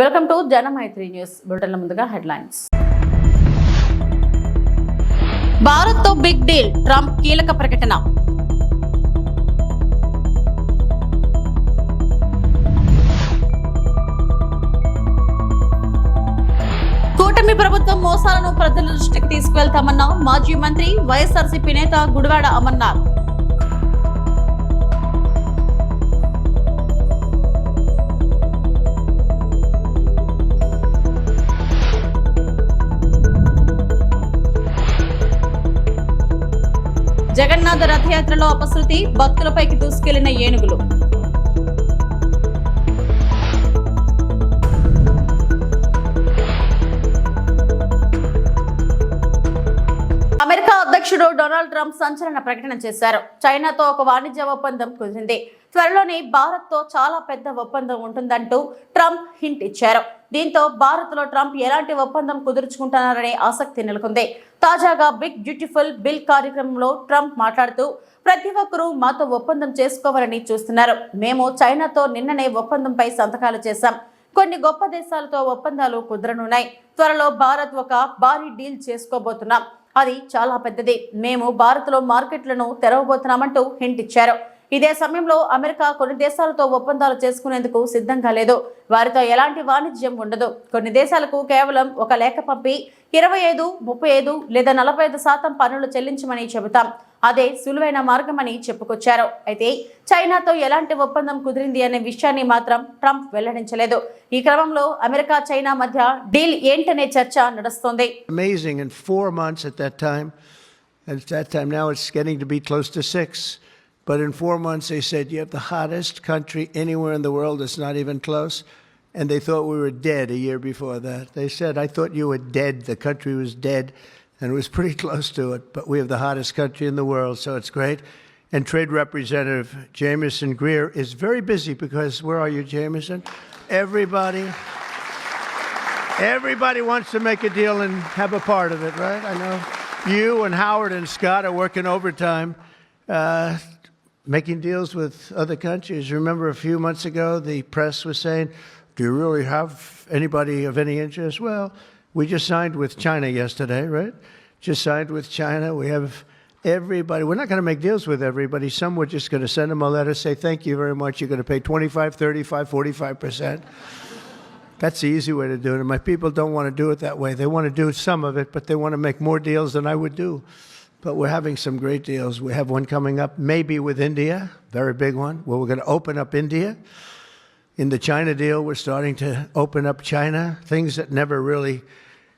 Welcome to Janamaitri news బులెటిన్ల ముందుగా headlines. Bharat తో big deal, Trump కీలక ప్రకటన. కూటమి ప్రభుత్వం మోసాలను ప్రజల దృష్టికి తీసుకువెళ్తామన్న మాజీ మంత్రి వైఎస్ఆర్సీపీ నేత గుడివాడ అమర్నాథ్. జగన్నాథ రథయాత్రలో అపశృతి, భక్తులపైకి దూసుకెళ్లిన ఏనుగులు. అమెరికా అధ్యక్షుడు డొనాల్డ్ ట్రంప్ సంచలన ప్రకటన చేశారు. చైనాతో ఒక వాణిజ్య ఒప్పందం కుదిరింది. త్వరలోనే భారత్ తో చాలా పెద్ద ఒప్పందం ఉంటుందంటూ ట్రంప్ హింట్ ఇచ్చారు. దీంతో భారత్ లో ట్రంప్ ఎలాంటి ఒప్పందం కుదుర్చుకుంటున్నారనే ఆసక్తి నెలకొంది. తాజాగా బిగ్ బ్యూటిఫుల్ బిల్ కార్యక్రమంలో ట్రంప్ మాట్లాడుతూ, ప్రతి ఒక్కరూ మాతో ఒప్పందం చేసుకోవాలని చూస్తున్నారు. మేము చైనాతో నిన్ననే ఒప్పందంపై సంతకాలు చేశాం. కొన్ని గొప్ప దేశాలతో ఒప్పందాలు కుదరనున్నాయి. త్వరలో భారత్ ఒక భారీ డీల్ చేసుకోబోతున్నాం. అది చాలా పెద్దది. మేము భారత్ లో మార్కెట్లను తెరవబోతున్నామంటూ హింట్ ఇచ్చారు. ఇదే సమయంలో అమెరికా కొన్ని దేశాలతో ఒప్పందాలు చేసుకునేందుకు సిద్ధంగా లేదు. వారితో ఎలాంటి వాణిజ్యం ఉండదు. కొన్ని దేశాలకు కేవలం ఒక లేఖ పంపి 25, 35 లేదా 45% పన్నులు చెల్లించమని చెబుతాం. అదే సులువైన మార్గమని చెప్పుకొచ్చారు. అయితే చైనాతో ఎలాంటి ఒప్పందం కుదిరింది అనే విషయాన్ని మాత్రం ట్రంప్ వెల్లడించలేదు. ఈ క్రమంలో అమెరికా చైనా మధ్య డీల్ ఏంటనే చర్చ నడుస్తోంది. Amazing in 4 months at that time. At that time now it's getting to be close to 6. But in 4 months they said you have the hottest country anywhere in the world that's not even close. And they thought we were dead a year before that. They said, I thought you were dead. The country was dead. And it was pretty close to it. But we have the hottest country in the world, so it's great. And Trade Representative Jamieson Greer is very busy because, where are you, Jamieson? Everybody wants to make a deal and have a part of it, right? I know you and Howard and Scott are working overtime, making deals with other countries. Remember a few months ago, the press was saying, do you really have anybody of any interest? Well, we just signed with China yesterday, right? Just signed with China. We have everybody. We're not going to make deals with everybody. Some we're just going to send them a letter, say, thank you very much. You're going to pay 25, 35, 45%. That's the easy way to do it. And my people don't want to do it that way. They want to do some of it, but they want to make more deals than I would do. But we're having some great deals. We have one coming up, maybe with India, very big one, where we're going to open up India. In the China deal, we're starting to open up China, things that never really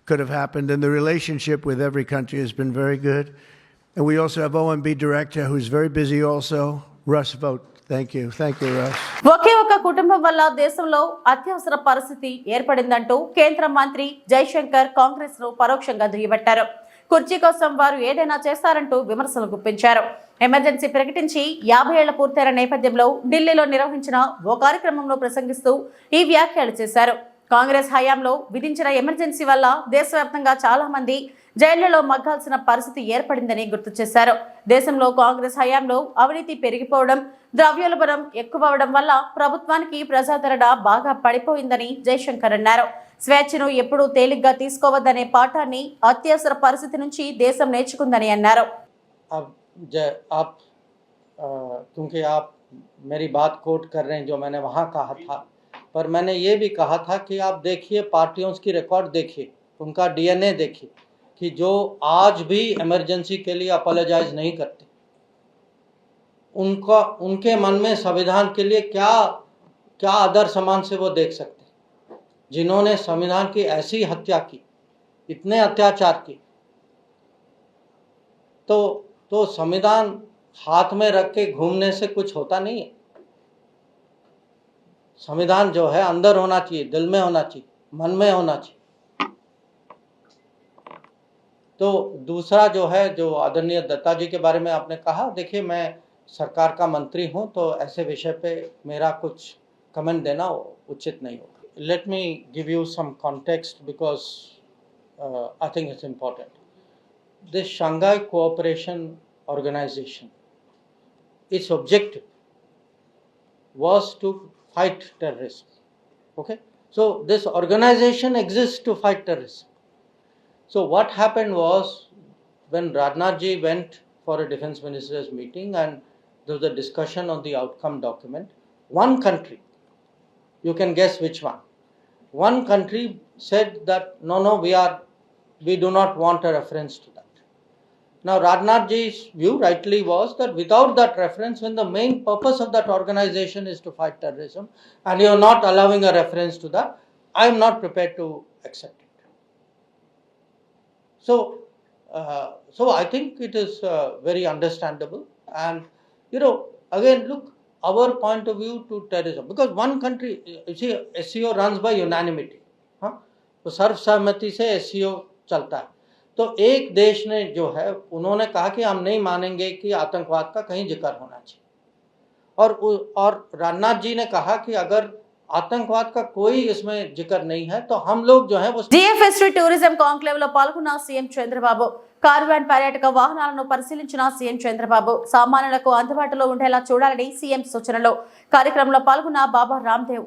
could have happened. And the relationship with every country has been very good. And we also have OMB director who's very busy also, Russ Vought. Thank you. Thank you, Russ. ఒకే ఒక కుటుంబం వల్ల దేశంలో అత్యవసర పరిస్థితి ఏర్పడిందంటూ కేంద్ర మంత్రి జైశంకర్ కాంగ్రెస్ ను పరోక్షంగా దుయ్యబట్టారు. కుర్చీ కోసం వారు ఏదైనా చేస్తారంటూ విమర్శలు గుప్పించారు. ఎమర్జెన్సీ ప్రకటించి 50 ఏళ్ల పూర్తయిన నేపథ్యంలో ఢిల్లీలో నిర్వహించిన ఓ కార్యక్రమంలో ప్రసంగిస్తూ ఈ వ్యాఖ్యలు చేశారు. కాంగ్రెస్ హయాంలో విధించిన ఎమర్జెన్సీ వల్ల దేశవ్యాప్తంగా చాలా మంది జైళ్లలో మగ్గాల్సిన పరిస్థితి ఏర్పడిందని గుర్తు చేశారు. దేశంలో కాంగ్రెస్ హయాంలో అవినీతి పెరిగిపోవడం, ద్రవ్యోల్బణం ఎక్కువవడం వల్ల ప్రభుత్వానికి ప్రజాదరణ బాగా పడిపోయిందని జైశంకర్ అన్నారు. స్వేచ్ఛను ఎప్పుడూ తేలిగ్గా తీసుకోవద్దనే పాఠాన్ని అత్యవసర పరిస్థితి నుంచి దేశం నేర్చుకుందని అన్నారు. क्योंकि आप मेरी बात कोट कर रहे हैं जो मैंने वहाँ कहा था, पर मैंने ये भी कहा था कि आप देखिए पार्टियों की रिकॉर्ड देखिए, उनका डीएनए देखिए कि जो आज भी इमरजेंसी के लिए अपोलोजाइज नहीं करते, उनके मन में संविधान के लिए क्या क्या आदर सम्मान से वो देख सकते, जिन्होंने संविधान की ऐसी हत्या की, इतने अत्याचार की, तो संविधान हाथ में रख के घूमने से कुछ होता नहीं है. संविधान जो है अंदर होना चाहिए, दिल में होना चाहिए, मन में होना चाहिए. तो दूसरा जो है, जो आदरणीय दत्ता जी के बारे में आपने कहा, देखिए मैं सरकार का मंत्री हूं, तो ऐसे विषय पे मेरा कुछ कमेंट देना उचित नहीं होगा. Let me give you some context because I think it's important. This Shanghai Cooperation Organization, its objective was to fight terrorism. Okay, So this organization exists to fight terrorism. So what happened was, when Rajnath ji went for a defense ministers meeting and there was a discussion on the outcome document, one country, you can guess which one country said that no, we do not want a reference to that. Now Rajnath ji's view rightly was that without that reference, when the main purpose of that organization is to fight terrorism and you are not allowing a reference to that, I am not prepared to accept it. So I think it is very understandable. And again, look, our point of view to terrorism, because one country, you see, SCO runs by unanimity, तो सर्वसहमति से SCO चलता है. तो एक देश ने जो है, उन्होंने कहा कि हम नहीं मानेंगे कि आतंकवाद का कहीं जिक्र होना चाहिए, और राजनाथ जी ने कहा कि अगर आतंकवाद का कोई इसमें जिक्र नहीं है तो हम लोग जो है वो జిఎఫ్ఎస్టీ టూరిజం కాంక్లేవ్ లో పాల్గొన్న సీఎం చంద్రబాబు కార్వాన్ పర్యాటక వాహనాలను పరిశీలించిన సీఎం చంద్రబాబు సామాన్యులకు అందుబాటులో ఉండేలా చూడాలని సీఎం సూచనలు. కార్యక్రమంలో పాల్గొన్న బాబా రామ్దేవ్.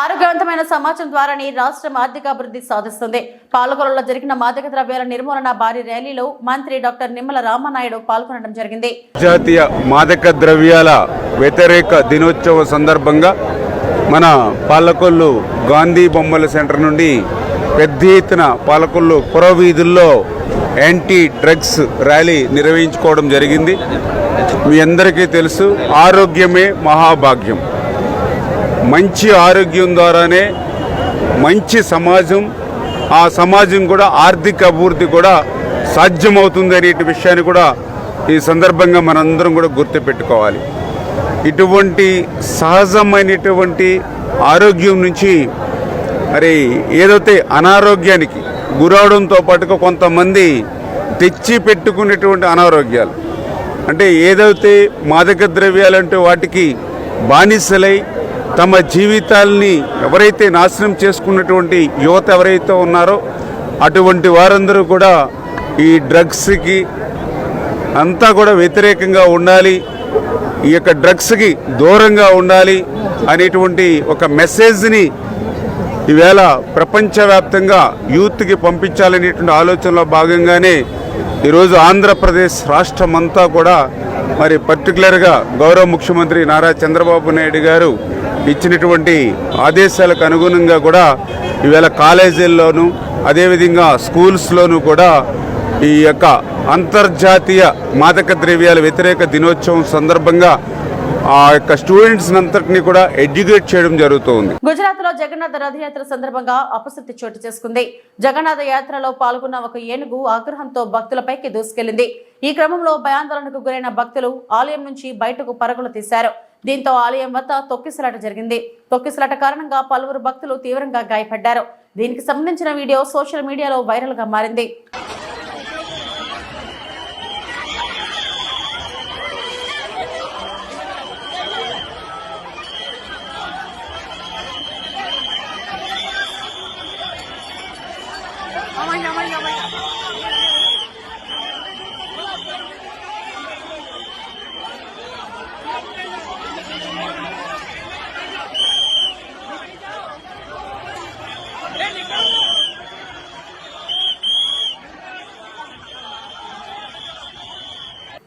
ఆరోగ్యవంతమైన సమాజం ద్వారానే రాష్ట్రం ఆర్థికాభివృద్ధి సాధిస్తుంది. పాలకొల్లులో జరిగిన మాదక ద్రవ్యాల నిర్మూలన భారీ ర్యాలీలో మంత్రి డాక్టర్ నిమ్మల రామనాయుడు పాల్గొనడం జరిగింది. జాతీయ మాదక ద్రవ్యాల వ్యతిరేక దినోత్సవ సందర్భంగా మన పాలకొల్లు గాంధీ బొమ్మల సెంటర్ నుండి పెద్ద ఎత్తున పాలకొల్లు పురవీధుల్లో యాంటీ డ్రగ్స్ ర్యాలీ నిర్వహించుకోవడం జరిగింది. మీ అందరికీ తెలుసు, ఆరోగ్యమే మహాభాగ్యం. మంచి ఆరోగ్యం ద్వారానే మంచి సమాజం, ఆ సమాజం కూడా ఆర్థిక అభివృద్ధి కూడా సాధ్యమవుతుంది అనే విషయాన్ని కూడా ఈ సందర్భంగా మనందరం కూడా గుర్తుపెట్టుకోవాలి. ఇటువంటి సహజమైనటువంటి ఆరోగ్యం నుంచి మరి ఏదైతే అనారోగ్యానికి గురవడంతో పాటుగా కొంతమంది తెచ్చి పెట్టుకునేటువంటి అనారోగ్యాలు, అంటే ఏదైతే మాదక ద్రవ్యాలంటే వాటికి బానిసలై తమ జీవితాల్ని ఎవరైతే నాశనం చేసుకున్నటువంటి యువత ఎవరైతే ఉన్నారో అటువంటి వారందరూ కూడా ఈ డ్రగ్స్కి అంతా కూడా వ్యతిరేకంగా ఉండాలి, ఈ యొక్క డ్రగ్స్కి దూరంగా ఉండాలి అనేటువంటి ఒక మెసేజ్ని ఈవేళ ప్రపంచవ్యాప్తంగా యూత్కి పంపించాలనేటువంటి ఆలోచనలో భాగంగానే ఈరోజు ఆంధ్రప్రదేశ్ రాష్ట్రం అంతా కూడా మరి పర్టికులర్గా గౌరవ ముఖ్యమంత్రి నారా చంద్రబాబు నాయుడు గారు ఇచ్చినటువంటి ఆదేశాలకు అనుగుణంగా కూడా ఈవేళ కాలేజీల్లోనూ అదేవిధంగా స్కూల్స్లోనూ కూడా ఈ యొక్క అంతర్జాతీయ మాదక ద్రవ్యాల వ్యతిరేక దినోత్సవం సందర్భంగా ఆ యొక్క స్టూడెంట్స్ అంతటినీ కూడా ఎడ్యుకేట్ చేయడం జరుగుతుంది. గుజరాత్ లో జగన్నాథ రథయాత్ర సందర్భంగా అపశృతి చోటు చేసుకుంది. జగన్నాథ యాత్రలో పాల్గొన్న ఒక ఏనుగు ఆగ్రహంతో భక్తులపైకి దూసుకెళ్లింది. ఈ క్రమంలో భయాందోళనకు గురైన భక్తులు ఆలయం నుంచి బయటకు పరుగులు తీశారు. దీంతో ఆలయం వద్ద తొక్కిసలాట జరిగింది. తొక్కిసలాట కారణంగా పలువురు భక్తులు తీవ్రంగా గాయపడ్డారు. దీనికి సంబంధించిన వీడియో సోషల్ మీడియాలో వైరల్ గా మారింది.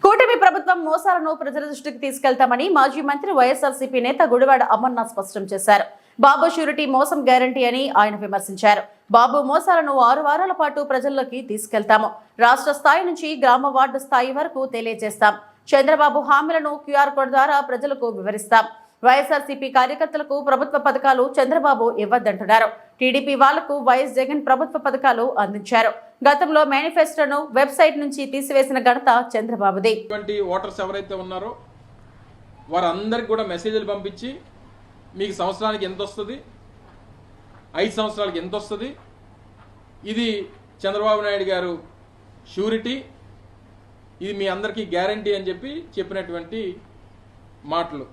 కూటమి ప్రభుత్వం మోసాలను ప్రజల దృష్టికి తీసుకెళ్తామని మాజీ మంత్రి వైఎస్ఆర్సీపీ నేత గుడివాడ అమర్నాథ్ స్పష్టం చేశారు. బాబు ష్యూరిటీ మోసం గ్యారంటీ అని ఆయన విమర్శించారు. బాబు మోసాలను 6 వారాల పాటు ప్రజల్లోకి తీసుకెళ్తాము. రాష్ట్ర స్థాయి నుంచి గ్రామ వార్డు స్థాయి వరకు తెలియజేస్తాం. చంద్రబాబు హామీలను QR కోడ్ ద్వారా ప్రజలకు వివరిస్తాం. వైఎస్ఆర్సీపీ కార్యకర్తలకు ప్రభుత్వ పథకాలు చంద్రబాబు ఇవ్వద్దంటున్నారు. టీడీపీ వాళ్లకు వైఎస్ జగన్ ప్రభుత్వ పథకాలు అందించారు. గతంలో మేనిఫెస్టోను వెబ్సైట్ నుంచి తీసివేసిన ఘనత చంద్రబాబుది. ఓటర్స్ ఎవరైతే ఉన్నారో వారందరికి కూడా మెసేజ్లు పంపించి మీకు సంవత్సరానికి ఎంత వస్తుంది, 5 సంవత్సరాలకి ఎంత వస్తుంది, ఇది చంద్రబాబు నాయుడు గారు షూరిటీ, ఇది మీ అందరికీ గ్యారంటీ అని చెప్పినటువంటి మాటలు.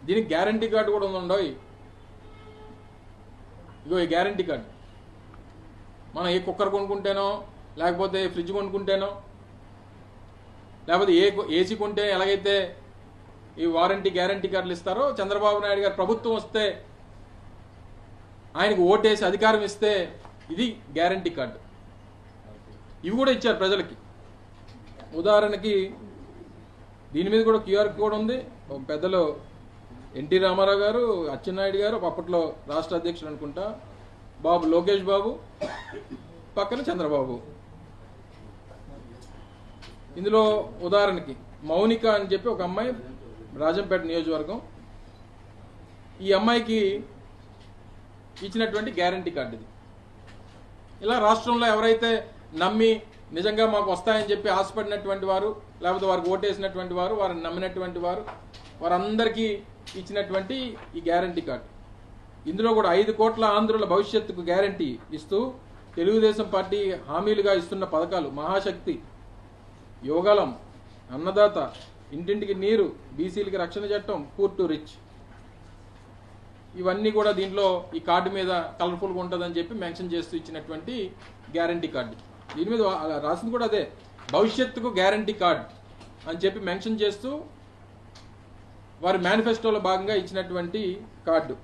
దీనికి గ్యారంటీ కార్డు కూడా ఉందండో. ఇగో ఈ గ్యారంటీ కార్డు మనం ఏ కుక్కర్ కొనుక్కుంటేనో లేకపోతే ఫ్రిడ్జ్ కొనుక్కుంటేనో, లేకపోతే ఏసీ కొంటే ఎలాగైతే ఈ వారంటీ గ్యారంటీ కార్డులు ఇస్తారో, చంద్రబాబు నాయుడు గారు ప్రభుత్వం వస్తే ఆయనకు ఓటేసి అధికారం ఇస్తే ఇది గ్యారంటీ కార్డు. ఇవి కూడా ఇచ్చారు ప్రజలకి. ఉదాహరణకి దీని మీద కూడా క్యూఆర్ కోడ్ ఉంది. పెద్దలు ఎన్టీ రామారావు గారు, అచ్చెన్నాయుడు గారు, అప్పట్లో రాష్ట్ర అధ్యక్షుడు అనుకుంటా, బాబు లోకేష్ బాబు, పక్కన చంద్రబాబు. ఇందులో ఉదాహరణకి మౌనిక అని చెప్పి ఒక అమ్మాయి, రాజంపేట నియోజకవర్గం. ఈ అమ్మాయికి ఇచ్చినటువంటి గ్యారంటీ కార్డు ఇది. ఇలా రాష్ట్రంలో ఎవరైతే నమ్మి నిజంగా మాకు వస్తాయని చెప్పి ఆశపడినటువంటి వారు, లేకపోతే వారికి ఓటేసినటువంటి వారు, వారిని నమ్మినటువంటి వారు, వారందరికీ ఇచ్చినటువంటి ఈ గ్యారంటీ కార్డు. ఇందులో కూడా 5 కోట్ల ఆంధ్రుల భవిష్యత్తుకు గ్యారంటీ ఇస్తూ తెలుగుదేశం పార్టీ హామీలుగా ఇస్తున్న పథకాలు మహాశక్తి, యోగలం, అన్నదాత, ఇంటింటికి నీరు, బీసీలకి రక్షణ చట్టం, పూర్ టు రిచ్, ఇవన్నీ కూడా దీంట్లో ఈ కార్డు మీద కలర్ఫుల్గా ఉంటుందని చెప్పి మెన్షన్ చేస్తూ ఇచ్చినటువంటి గ్యారంటీ కార్డు. దీని మీద రాసింది కూడా అదే, భవిష్యత్తుకు గ్యారంటీ కార్డు అని చెప్పి మెన్షన్ చేస్తూ వారి మేనిఫెస్టోలో భాగంగా ఇచ్చినటువంటి కార్డు.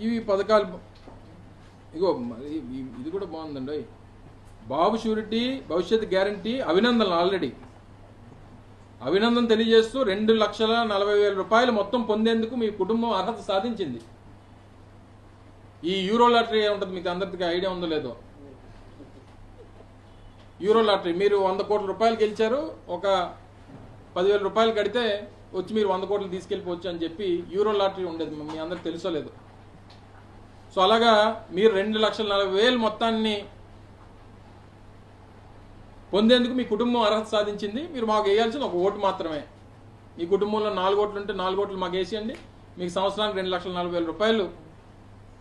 ఇవి పథకాలు. ఇగో ఇది కూడా బాగుందండి. బాబు షూరిటీ భవిష్యత్ గ్యారంటీ అభినందనలు. ఆల్రెడీ అభినందన తెలియజేస్తూ 2,40,000 రూపాయలు మొత్తం పొందేందుకు మీ కుటుంబం అర్హత సాధించింది. ఈ యూరో లాటరీ ఉంటుంది, మీకు అందరికీ ఐడియా ఉందో లేదో. యూరో లాటరీ, మీరు 100 కోట్ల రూపాయలు గెలిచారు, ఒక 10,000 రూపాయలు కడితే వచ్చి మీరు 100 కోట్లు తీసుకెళ్ళిపోవచ్చు అని చెప్పి యూరో లాటరీ ఉండేది, మీ అందరికి తెలుసో లేదు. సో అలాగా మీరు 2,40,000 మొత్తాన్ని పొందేందుకు మీ కుటుంబం అర్హత సాధించింది. మీరు మాకు వేయాల్సిన ఒక ఓటు మాత్రమే. మీ కుటుంబంలో 4 ఓట్లు ఉంటే 4 ఓట్లు మాకు వేసేయండి, మీకు సంవత్సరానికి 2,40,000 రూపాయలు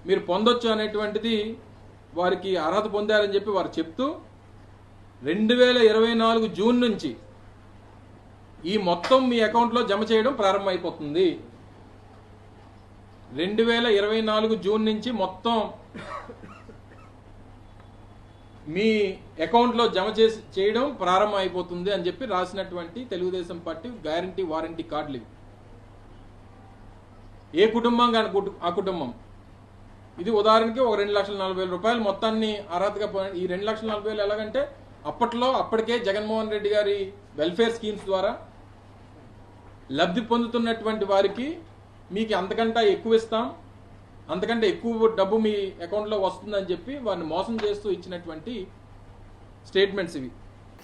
మీరు పొందొచ్చు అనేటువంటిది వారికి అర్హత పొందారని చెప్పి వారు చెప్తూ 2024 జూన్ నుంచి ఈ మొత్తం మీ అకౌంట్లో జమ చేయడం ప్రారంభమైపోతుంది. 2024 జూన్ నుంచి మొత్తం మీ అకౌంట్లో జమ చేయడం ప్రారంభం అయిపోతుంది అని చెప్పి రాసినటువంటి తెలుగుదేశం పార్టీ గ్యారంటీ వారంటీ కార్డులు. ఏ కుటుంబం కానీ ఆ కుటుంబం, ఇది ఉదాహరణకి ఒక 2,40,000 రూపాయలు మొత్తాన్ని అర్హతగా ఈ 2,40,000 ఎలాగంటే అప్పటికే జగన్మోహన్ రెడ్డి గారి వెల్ఫేర్ స్కీమ్స్ ద్వారా లబ్ధి పొందుతున్నటువంటి వారికి మీకు అంతకంటే ఎక్కువ ఇస్తాం, అంతకంటే ఎక్కువ డబ్బు మీ అకౌంట్లో వస్తుందని చెప్పి వారిని మోసం చేస్తూ ఇచ్చినటువంటి స్టేట్మెంట్స్ ఇవి.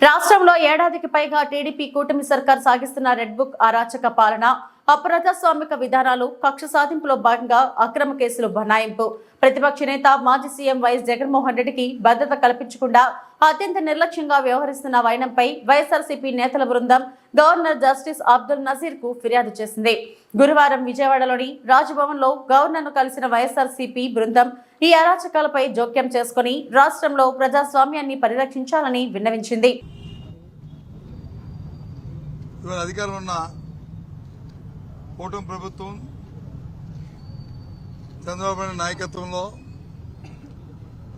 రాష్ట్రంలో ఏడాదికి పైగా టీడీపీ కూటమి సర్కార్ సాగిస్తున్న రెడ్ బుక్ అరాచక పాలన, అప్రజాస్వామిక విధానాలు, కక్ష సాధింపులో భాగంగా అక్రమ కేసులు బనాయింపు, ప్రతిపక్ష నేత మాజీ సీఎం వైఎస్ జగన్మోహన్ రెడ్డికి భద్రత కల్పించకుండా అత్యంత నిర్లక్ష్యంగా వ్యవహరిస్తున్న వైనంపై వైఎస్ఆర్సీపీ నేతల బృందం గవర్నర్ జస్టిస్ అబ్దుల్ నజీర్ కు ఫిర్యాదు చేసింది. గురువారం విజయవాడలోని రాజ్భవన్ లో గవర్నర్ ను కలిసిన వైఎస్ఆర్సీపీ బృందం ఈ అరాచకాలపై జోక్యం చేసుకుని రాష్ట్రంలో ప్రజాస్వామ్యాన్ని పరిరక్షించాలని విన్నవించింది. అధికారంలో ఉన్న కూటమి ప్రభుత్వం చంద్రబాబు నాయుడు నాయకత్వంలో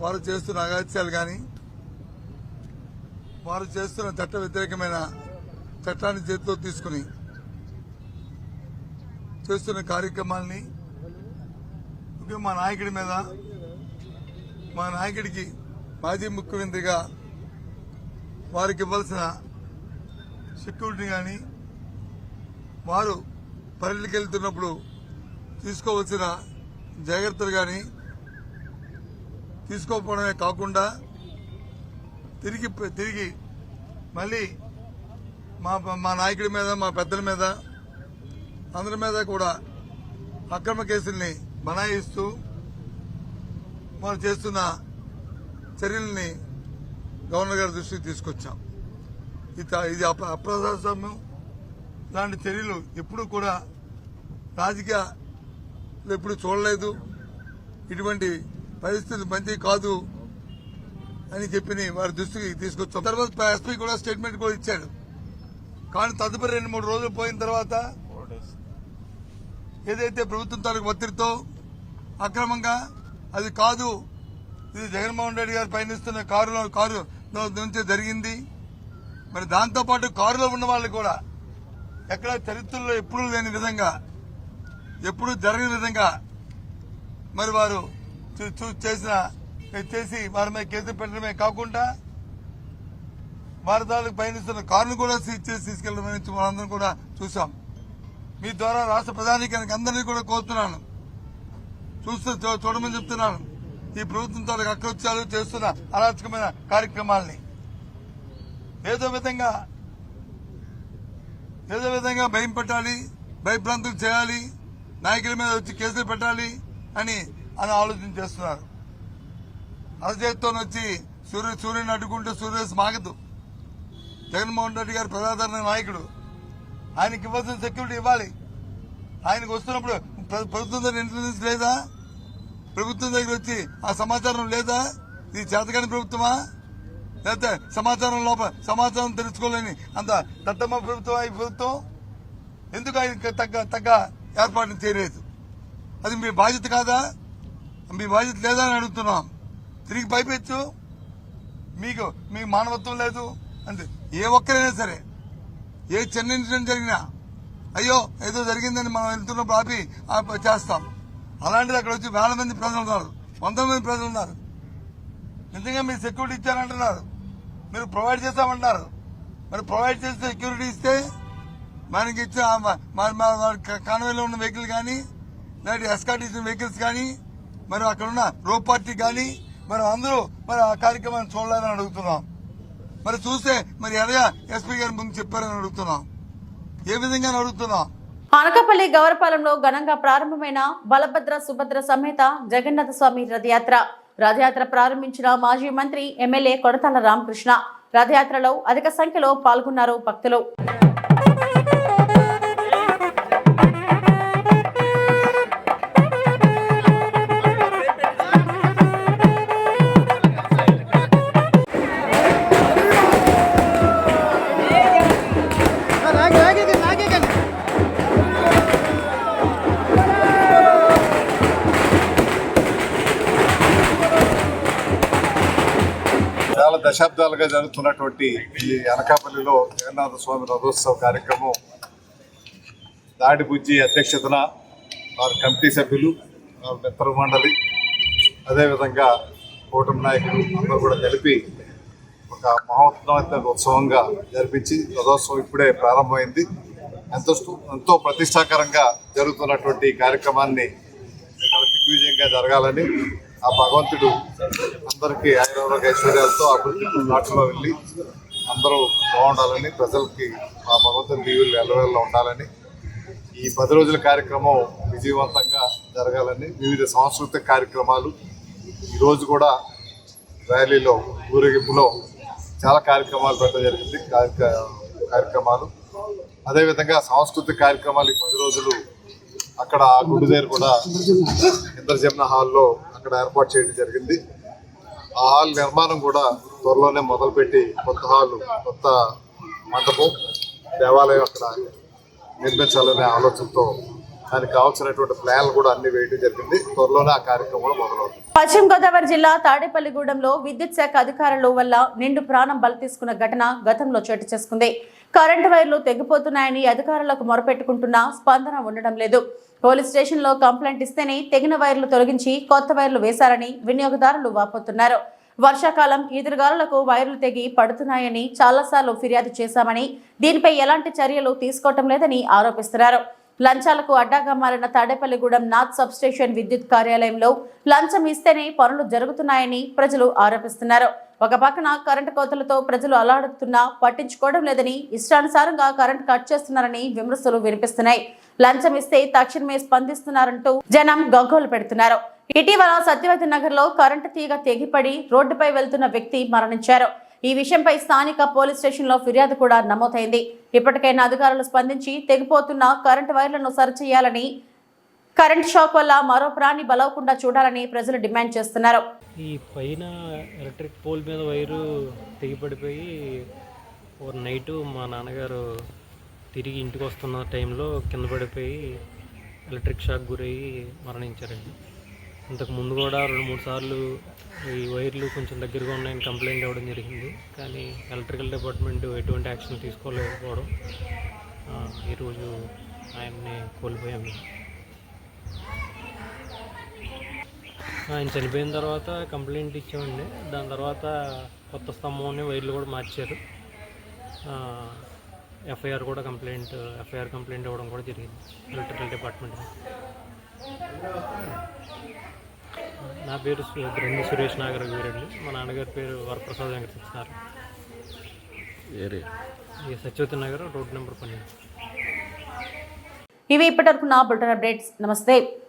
వారు చేస్తున్న అగాత్యాలు కానీ, వారు చేస్తున్న చట్ట వ్యతిరేకమైన చట్టాన్ని చేతిలో తీసుకుని చేస్తున్న కార్యక్రమాలని, ముఖ్యంగా మా నాయకుడి మీద, మా నాయకుడికి మాజీ ముఖ్యమంత్రిగా వారికి ఇవ్వాల్సిన సెక్యూరిటీ కానీ, వారు పల్లెలకు వెళ్తున్నప్పుడు తీసుకోవాల్సిన జాగ్రత్తలు కానీ తీసుకోకపోవడమే కాకుండా తిరిగి మళ్ళీ మా నాయకుడి మీద, మా పెద్దల మీద, అందరి మీద కూడా అక్రమ కేసుల్ని బనాయిస్తూ వారు చేస్తున్న చర్యల్ని గవర్నర్ గారి దృష్టికి తీసుకొచ్చాం. ఇది అప్రజాస్వామ్యం. ఇలాంటి చర్యలు ఎప్పుడు కూడా రాజకీయాలు ఎప్పుడు చూడలేదు. ఇటువంటి పరిస్థితి మంచిది కాదు అని చెప్పి వారి దృష్టికి తీసుకొచ్చాం. తర్వాత ఎస్పీ కూడా స్టేట్మెంట్ కూడా ఇచ్చాడు. కానీ తదుపరి 2-3 రోజులు పోయిన తర్వాత ఏదైతే ప్రభుత్వం తాలూకు ఒత్తిడితో అక్రమంగా అది కాదు, ఇది జగన్మోహన్ రెడ్డి గారు పయనిస్తున్న కారు నుంచి జరిగింది. మరి దాంతోపాటు కారులో ఉన్న వాళ్ళు కూడా ఎక్కడ చరిత్రలో ఎప్పుడూ లేని విధంగా, ఎప్పుడు జరగని విధంగా మరి వారు చేసి వారి మీద కేసు పెట్టడమే కాకుండా భారతాలకు పయనిస్తున్న కారును కూడా సీజ్ చేసి తీసుకెళ్లడం అనేది మనందరం కూడా చూసాం. మీ ద్వారా రాష్ట్ర ప్రధానికానికి అందరినీ కూడా కోరుతున్నాను, చూడమని చెప్తున్నాను. ఈ ప్రభుత్వంతో అకృత్యాలు చేస్తున్న అరాచకమైన కార్యక్రమాల్ని ఏదో విధంగా భయం పెట్టాలి, భయభ్రాంతులు చేయాలి, నాయకుల మీద వచ్చి కేసులు పెట్టాలి అని ఆలోచన చేస్తున్నారు. అరచేతితో వచ్చి సూర్యుని అడ్డుకుంటే సూర్యరశ్మి ఆగదు. జగన్మోహన్ రెడ్డి గారు ప్రజాదరణ నాయకుడు, ఆయనకి ఇవ్వాల్సిన సెక్యూరిటీ ఇవ్వాలి. ఆయనకు వస్తున్నప్పుడు ప్రభుత్వం దగ్గర ఇంటెలిజెన్స్ లేదా? ప్రభుత్వం దగ్గర వచ్చి ఆ సమాచారం లేదా? ఇది చేతకాని ప్రభుత్వమా? లేకపోతే సమాచారం తెలుసుకోలేని అంత దత్తమ్మ ప్రభుత్వం ఈ ప్రభుత్వం? ఎందుకు ఆయన తగ్గ ఏర్పాట్లు చేయలేదు? అది మీ బాధ్యత కాదా? మీ బాధ్యత లేదా అని అడుగుతున్నాం. తిరిగి పైపెచ్చు మీకు మానవత్వం లేదు అంటే ఏ ఒక్కరైనా సరే, ఏ చిన్న ఇన్సిడెంట్ జరిగినా అయ్యో ఏదో జరిగిందని మనం వెళ్తున్నప్పుడు ఆపి చేస్తాం. అలాంటిది అక్కడ వచ్చి వేల మంది ప్రజలు ఉన్నారు, 100 మంది ప్రజలు ఉన్నారు. నిజంగా మీరు సెక్యూరిటీ ఇచ్చారంటున్నారు, మీరు ప్రొవైడ్ చేస్తామంటారు. మరి ప్రొవైడ్ చేస్తే సెక్యూరిటీ ఇస్తే మనకి ఇచ్చే కాన్వేలో ఉన్న వెహికల్ కానీ, లేదా ఎస్కార్ట్ ఇచ్చిన వెహికల్స్ కానీ, మరి అక్కడ ఉన్న రో పార్టీ కానీ మరి అందరూ మరి ఆ కార్యక్రమాన్ని చూడాలని అడుగుతున్నాం. మరి చూస్తే మరి ఎలాగా ఎస్పీ గారి ముందు చెప్పారని అడుగుతున్నాం. ఏ విధంగా అడుగుతున్నాం. అనకాపల్లి గౌరపాలెంలో ఘనంగా ప్రారంభమైన బలభద్ర సుభద్ర సమేత జగన్నాథ స్వామి రథయాత్ర ప్రారంభించిన మాజీ మంత్రి ఎమ్మెల్యే కొడతాల రామకృష్ణ. రథయాత్రలో అధిక సంఖ్యలో పాల్గొన్నారు భక్తులు. చాలా దశాబ్దాలుగా జరుగుతున్నటువంటి ఈ అనకాపల్లిలో జగన్నాథ స్వామి రథోత్సవ కార్యక్రమం దాడిబుజ్జి అధ్యక్షతన వారి కమిటీ సభ్యులు, వారి మిత్ర మండలి, అదేవిధంగా కూటమి నాయకులు అందరూ కూడా కలిపి ఒక మహోన్నత ఉత్సవంగా జరిపించి రథోత్సవం ఇప్పుడే ప్రారంభమైంది. ఎంతో ప్రతిష్టాకరంగా జరుగుతున్నటువంటి కార్యక్రమాన్ని దిగ్విజయంగా జరగాలని ఆ భగవంతుడు అందరికీ ఆయురారోగ్య ఐశ్వర్యాలతో అభివృద్ధి నాటులో వెళ్ళి అందరూ బాగుండాలని, ప్రజలకి ఆ భగవంతుని దీవులు ఎల్లవేళ్ళలో ఉండాలని, ఈ 10 రోజుల కార్యక్రమం విజయవంతంగా జరగాలని వివిధ సాంస్కృతిక కార్యక్రమాలు, ఈరోజు కూడా ర్యాలీలో ఊరేగింపులో చాలా కార్యక్రమాలు పెట్టడం జరిగింది. కార్యక్రమాలు అదేవిధంగా సాంస్కృతిక కార్యక్రమాలు ఈ 10 రోజులు అక్కడ ఆ గుడి దగ్గర కూడా ఇంద్రజమున హాల్లో అక్కడ ఏర్పాటు చేయడం జరిగింది. ఆ హాల్ నిర్మాణం కూడా త్వరలోనే మొదలుపెట్టి కొత్త మండపం, దేవాలయం అక్కడ నిర్మించాలనే ఆలోచనతో దానికి కావాల్సినటువంటి ప్లాన్లు కూడా అన్ని వేయడం జరిగింది. త్వరలోనే ఆ కార్యక్రమం మొదలవుతుంది. పశ్చిమ గోదావరి జిల్లా తాడేపల్లిగూడెంలో విద్యుత్ శాఖ అధికారుల వల్ల నిండు ప్రాణం బలి తీసుకున్న ఘటన గతంలో చోటు చేసుకుంది. కరెంటు వైర్లు తెగిపోతున్నాయని అధికారులకు మొరపెట్టుకుంటున్నా స్పందన ఉండడం లేదు. పోలీస్ స్టేషన్లో కంప్లైంట్ ఇస్తేనే తెగిన వైర్లు తొలగించి కొత్త వైర్లు వేశారని వినియోగదారులు వాపోతున్నారు. వర్షాకాలం ఈదురుగాలులకు వైర్లు తెగి పడుతున్నాయని చాలాసార్లు ఫిర్యాదు చేశామని, దీనిపై ఎలాంటి చర్యలు తీసుకోవటం లేదని ఆరోపిస్తున్నారు. లంచాలకు అడ్డాగా మారిన తాడేపల్లిగూడెం నార్త్ సబ్ స్టేషన్ విద్యుత్ కార్యాలయంలో లంచం ఇస్తేనే పనులు జరుగుతున్నాయని ప్రజలు ఆరోపిస్తున్నారు. ఒక పక్కన కరెంటు కోతలతో ప్రజలు అలాడుతున్నా పట్టించుకోవడం లేదని, ఇష్టానుసారంగా కరెంటు కట్ చేస్తున్నారని విమర్శలు వినిపిస్తున్నాయి. లంచం ఇస్తే తక్షణమే స్పందిస్తున్నారంటూ జనం గగ్గోలు పెడుతున్నారు. ఇటీవల సత్యవతి నగర్ లో కరెంటు తీగ తెగిపడి రోడ్డుపై వెళ్తున్న వ్యక్తి మరణించారు. ఈ విషయంపై స్థానిక పోలీస్ స్టేషన్ లో ఫిర్యాదు కూడా నమోదైంది. ఇప్పటికైనా అధికారులు స్పందించి తెగిపోతున్న కరెంటు వైర్లను సరిచేయాలని, కరెంట్ షాక్ వల్ల మరో ప్రాణి బలవకుండా చూడాలని ప్రజలు డిమాండ్ చేస్తున్నారు. ఈ పైన ఎలక్ట్రిక్ పోల్ మీద వైరు తెగిపడిపోయి నైటు మా నాన్నగారు తిరిగి ఇంటికి వస్తున్న టైంలో కింద పడిపోయి ఎలక్ట్రిక్ షాక్ గురయ్యి మరణించారండి. ఇంతకు ముందు కూడా 2-3 సార్లు ఈ వైర్లు కొంచెం దగ్గరగా ఉన్నాయని కంప్లైంట్ ఇవ్వడం జరిగింది. కానీ ఎలక్ట్రికల్ డిపార్ట్మెంట్ ఎటువంటి యాక్షన్ తీసుకోలేకపోవడం ఈరోజు ఆయన్ని కోల్పోయాము. ఆయన చనిపోయిన తర్వాత కంప్లైంట్ ఇచ్చామండి. దాని తర్వాత కొత్త స్తంభంని వైర్లు కూడా మార్చారు. ఎఫ్ఐఆర్ కంప్లైంట్ ఇవ్వడం కూడా జరిగింది ఎలక్ట్రికల్ డిపార్ట్మెంట్. నా పేరు గ్రంథి సురేష్ నాగర్ వీరండి. మా నాన్నగారి పేరు వరప్రసాద్ వెంకట సత్యనారాయణ. Satyavathi Nagar, road number 12. ఇవి ఇప్పటివరకు నా బులెటిన్ అప్డేట్స్. నమస్తే.